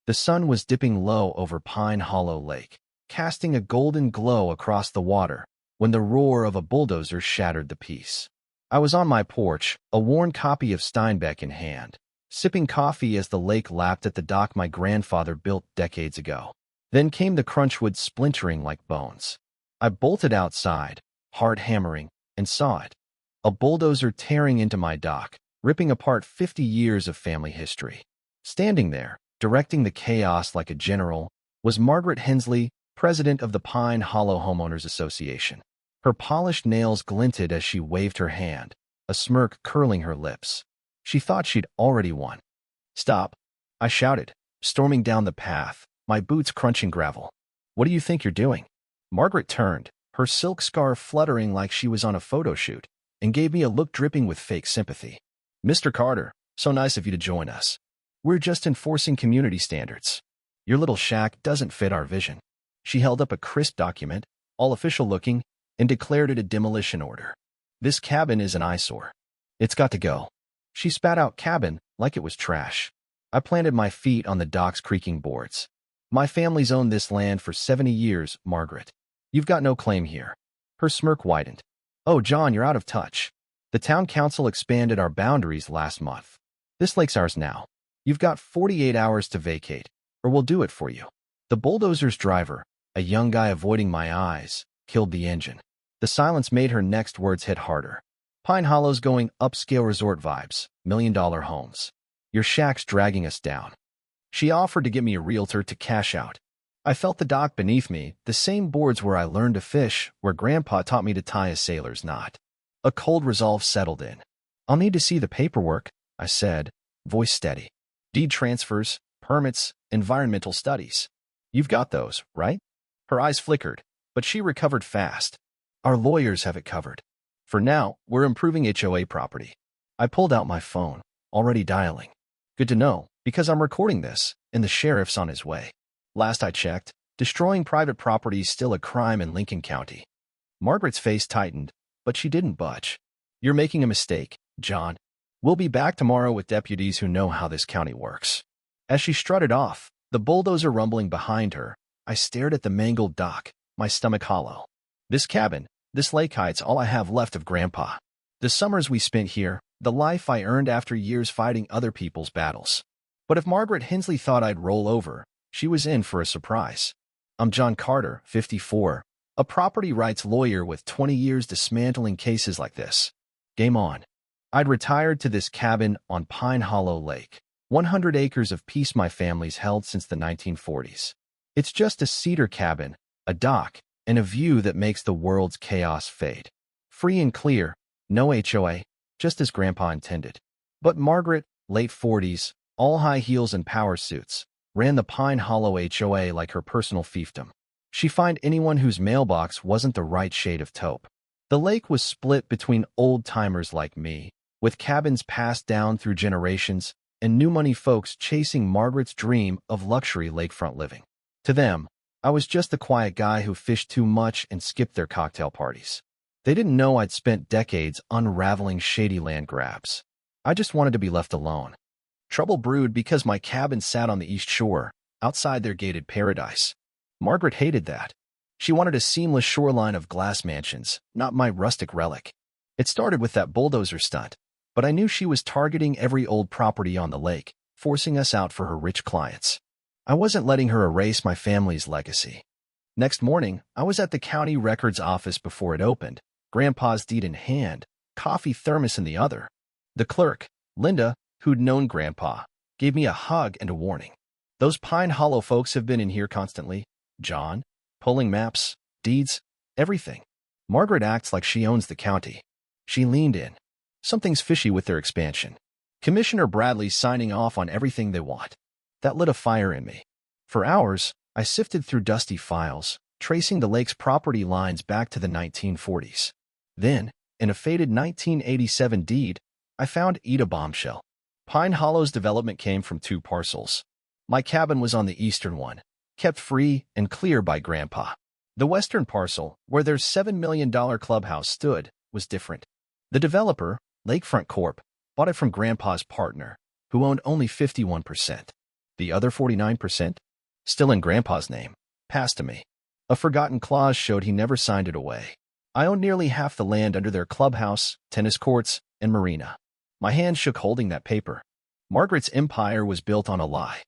The sun was dipping low over Pine Hollow Lake, casting a golden glow across the water when the roar of a bulldozer shattered the peace. I was on my porch, a worn copy of Steinbeck in hand, sipping coffee as the lake lapped at the dock my grandfather built decades ago. Then came the crunchwood splintering like bones. I bolted outside, heart hammering, and saw it. A bulldozer tearing into my dock, ripping apart 50 years of family history. Standing there, directing the chaos like a general, was Margaret Hensley, president of the Pine Hollow Homeowners Association. Her polished nails glinted as she waved her hand, a smirk curling her lips. She thought she'd already won. "Stop!" I shouted, storming down the path, my boots crunching gravel. "What do you think you're doing?" Margaret turned, her silk scarf fluttering like she was on a photo shoot, and gave me a look dripping with fake sympathy. "Mr. Carter, so nice of you to join us. We're just enforcing community standards. Your little shack doesn't fit our vision." She held up a crisp document, all official-looking, and declared it a demolition order. "This cabin is an eyesore. It's got to go." She spat out cabin like it was trash. I planted my feet on the dock's creaking boards. "My family's owned this land for 70 years, Margaret. You've got no claim here." Her smirk widened. "Oh, John, you're out of touch. The town council expanded our boundaries last month. This lake's ours now. You've got 48 hours to vacate, or we'll do it for you." The bulldozer's driver, a young guy avoiding my eyes, killed the engine. The silence made her next words hit harder. "Pine Hollow's going upscale resort vibes, million-dollar homes. Your shack's dragging us down." She offered to get me a realtor to cash out. I felt the dock beneath me, the same boards where I learned to fish, where Grandpa taught me to tie a sailor's knot. A cold resolve settled in. "I'll need to see the paperwork," I said, voice steady. "Deed transfers, permits, environmental studies. You've got those, right?" Her eyes flickered, but she recovered fast. "Our lawyers have it covered. For now, we're improving HOA property." I pulled out my phone, already dialing. "Good to know, because I'm recording this, and the sheriff's on his way. Last I checked, destroying private property is still a crime in Lincoln County." Margaret's face tightened, but she didn't budge. "You're making a mistake, John. We'll be back tomorrow with deputies who know how this county works." As she strutted off, the bulldozer rumbling behind her, I stared at the mangled dock, my stomach hollow. This cabin, this lake height's all I have left of Grandpa. The summers we spent here, the life I earned after years fighting other people's battles. But if Margaret Hensley thought I'd roll over, she was in for a surprise. I'm John Carter, 54, a property rights lawyer with 20 years dismantling cases like this. Game on. I'd retired to this cabin on Pine Hollow Lake, 100 acres of peace my family's held since the 1940s. It's just a cedar cabin, a dock, and a view that makes the world's chaos fade. Free and clear, no HOA, just as Grandpa intended. But Margaret, late 40s, all high heels and power suits, ran the Pine Hollow HOA like her personal fiefdom. She fined anyone whose mailbox wasn't the right shade of taupe. The lake was split between old-timers like me, with cabins passed down through generations, and new money folks chasing Margaret's dream of luxury lakefront living. To them, I was just the quiet guy who fished too much and skipped their cocktail parties. They didn't know I'd spent decades unraveling shady land grabs. I just wanted to be left alone. Trouble brewed because my cabin sat on the east shore, outside their gated paradise. Margaret hated that. She wanted a seamless shoreline of glass mansions, not my rustic relic. It started with that bulldozer stunt, but I knew she was targeting every old property on the lake, forcing us out for her rich clients. I wasn't letting her erase my family's legacy. Next morning, I was at the county records office before it opened, Grandpa's deed in hand, coffee thermos in the other. The clerk, Linda, who'd known Grandpa, gave me a hug and a warning. "Those Pine Hollow folks have been in here constantly, John, pulling maps, deeds, everything." Margaret acts like she owns the county. She leaned in. "Something's fishy with their expansion. Commissioner Bradley's signing off on everything they want." That lit a fire in me. For hours, I sifted through dusty files, tracing the lake's property lines back to the 1940s. Then, in a faded 1987 deed, I found a bombshell. Pine Hollow's development came from 2 parcels. My cabin was on the eastern one, kept free and clear by Grandpa. The western parcel, where their $7 million clubhouse stood, was different. The developer, Lakefront Corp., bought it from Grandpa's partner, who owned only 51%. The other 49%? Still in Grandpa's name. Passed to me. A forgotten clause showed he never signed it away. I owned nearly half the land under their clubhouse, tennis courts, and marina. My hand shook holding that paper. Margaret's empire was built on a lie.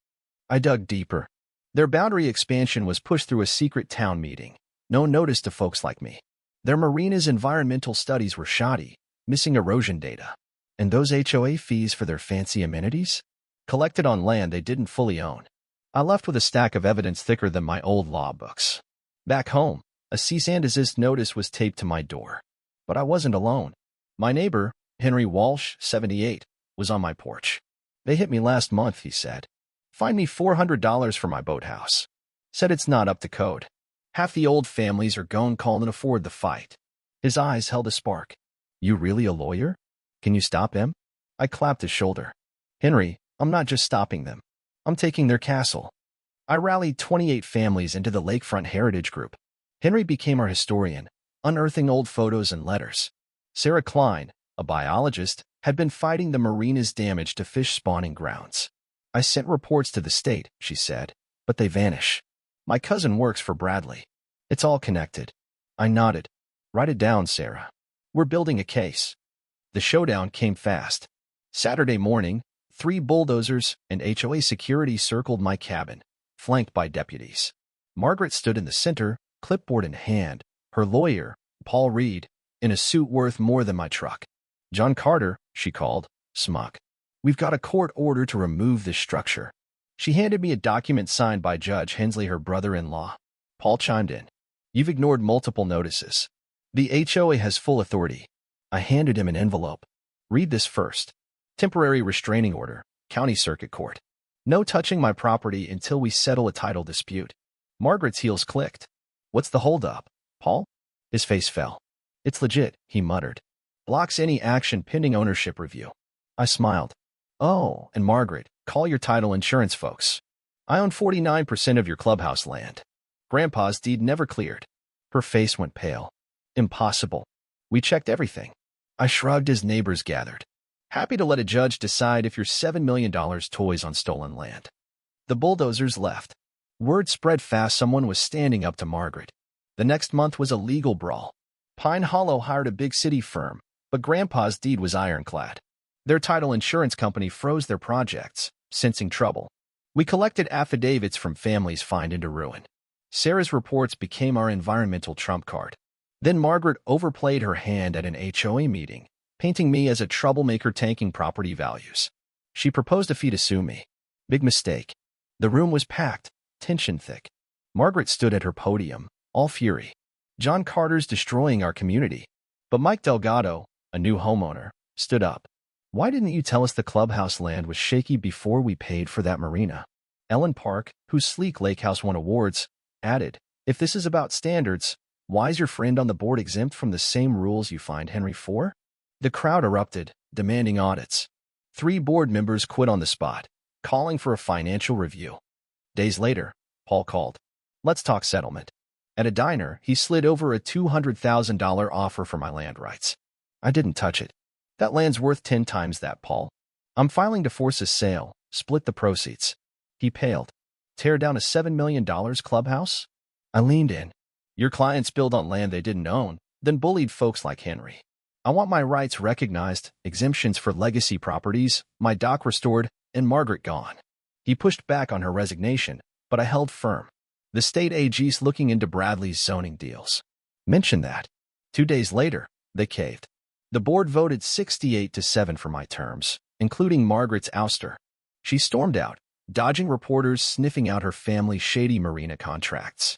I dug deeper. Their boundary expansion was pushed through a secret town meeting. No notice to folks like me. Their marina's environmental studies were shoddy, missing erosion data. And those HOA fees for their fancy amenities? Collected on land they didn't fully own. I left with a stack of evidence thicker than my old law books. Back home, a cease and desist notice was taped to my door. But I wasn't alone. My neighbor, Henry Walsh, 78, was on my porch. They hit me last month, he said. Fined me $400 for my boathouse. Said it's not up to code. Half the old families are gone calling afford the fight. His eyes held a spark. You really a lawyer? Can you stop him? I clapped his shoulder. Henry, I'm not just stopping them. I'm taking their castle. I rallied 28 families into the Lakefront Heritage Group. Henry became our historian, unearthing old photos and letters. Sarah Klein, a biologist, had been fighting the marina's damage to fish spawning grounds. I sent reports to the state, she said, but they vanish. My cousin works for Bradley. It's all connected. I nodded. Write it down, Sarah. We're building a case. The showdown came fast. Saturday morning, 3 bulldozers and HOA security circled my cabin, flanked by deputies. Margaret stood in the center, clipboard in hand, her lawyer, Paul Reed, in a suit worth more than my truck. John Carter, she called, smug. We've got a court order to remove this structure. She handed me a document signed by Judge Hensley, her brother-in-law. Paul chimed in. You've ignored multiple notices. The HOA has full authority. I handed him an envelope. Read this first. Temporary restraining order, County Circuit Court. No touching my property until we settle a title dispute. Margaret's heels clicked. What's the holdup, Paul? His face fell. It's legit, he muttered. Blocks any action pending ownership review. I smiled. Oh, and Margaret, call your title insurance folks. I own 49% of your clubhouse land. Grandpa's deed never cleared. Her face went pale. Impossible. We checked everything. I shrugged as neighbors gathered. Happy to let a judge decide if your $7 million toys on stolen land. The bulldozers left. Word spread fast someone was standing up to Margaret. The next month was a legal brawl. Pine Hollow hired a big city firm, but Grandpa's deed was ironclad. Their title insurance company froze their projects, sensing trouble. We collected affidavits from families fined into ruin. Sarah's reports became our environmental trump card. Then Margaret overplayed her hand at an HOA meeting, painting me as a troublemaker tanking property values. She proposed a fee to sue me. Big mistake. The room was packed, tension thick. Margaret stood at her podium, all fury. John Carter's destroying our community. But Mike Delgado, a new homeowner, stood up. Why didn't you tell us the clubhouse land was shaky before we paid for that marina? Ellen Park, whose sleek lake house won awards, added, if this is about standards, why is your friend on the board exempt from the same rules you fined Henry for? The crowd erupted, demanding audits. 3 board members quit on the spot, calling for a financial review. Days later, Paul called. Let's talk settlement. At a diner, he slid over a $200,000 offer for my land rights. I didn't touch it. That land's worth 10 times that, Paul. I'm filing to force a sale, split the proceeds. He paled. Tear down a $7 million clubhouse? I leaned in. Your clients build on land they didn't own, then bullied folks like Henry. I want my rights recognized, exemptions for legacy properties, my dock restored, and Margaret gone. He pushed back on her resignation, but I held firm. The state AG's looking into Bradley's zoning deals. Mention that. 2 days later, they caved. The board voted 68-7 for my terms, including Margaret's ouster. She stormed out, dodging reporters sniffing out her family's shady marina contracts.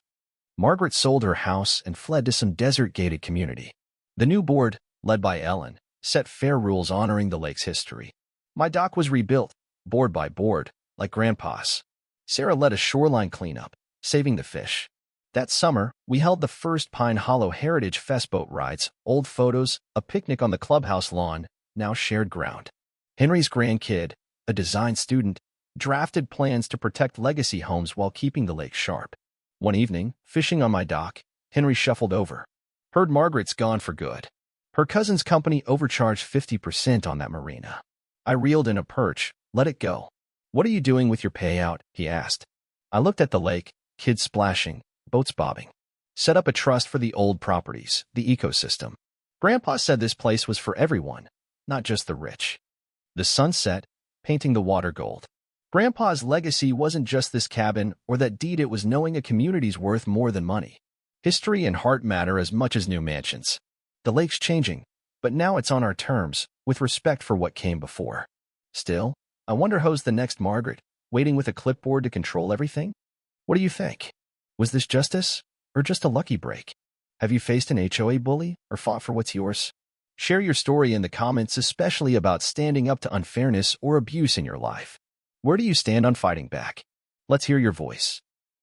Margaret sold her house and fled to some desert-gated community. The new board, led by Ellen, set fair rules honoring the lake's history. My dock was rebuilt, board by board, like Grandpa's. Sarah led a shoreline cleanup, saving the fish. That summer, we held the first Pine Hollow Heritage Fest boat rides, old photos, a picnic on the clubhouse lawn, now shared ground. Henry's grandkid, a design student, drafted plans to protect legacy homes while keeping the lake sharp. One evening, fishing on my dock, Henry shuffled over. Heard Margaret's gone for good. Her cousin's company overcharged 50% on that marina. I reeled in a perch, let it go. "What are you doing with your payout?" he asked. I looked at the lake, kids splashing, boats bobbing. "Set up a trust for the old properties, the ecosystem." Grandpa said this place was for everyone, not just the rich. The sun set, painting the water gold. Grandpa's legacy wasn't just this cabin or that deed, it was knowing a community's worth more than money. History and heart matter as much as new mansions. The lake's changing, but now it's on our terms, with respect for what came before. Still, I wonder who's the next Margaret, waiting with a clipboard to control everything? What do you think? Was this justice, or just a lucky break? Have you faced an HOA bully, or fought for what's yours? Share your story in the comments, especially about standing up to unfairness or abuse in your life. Where do you stand on fighting back? Let's hear your voice.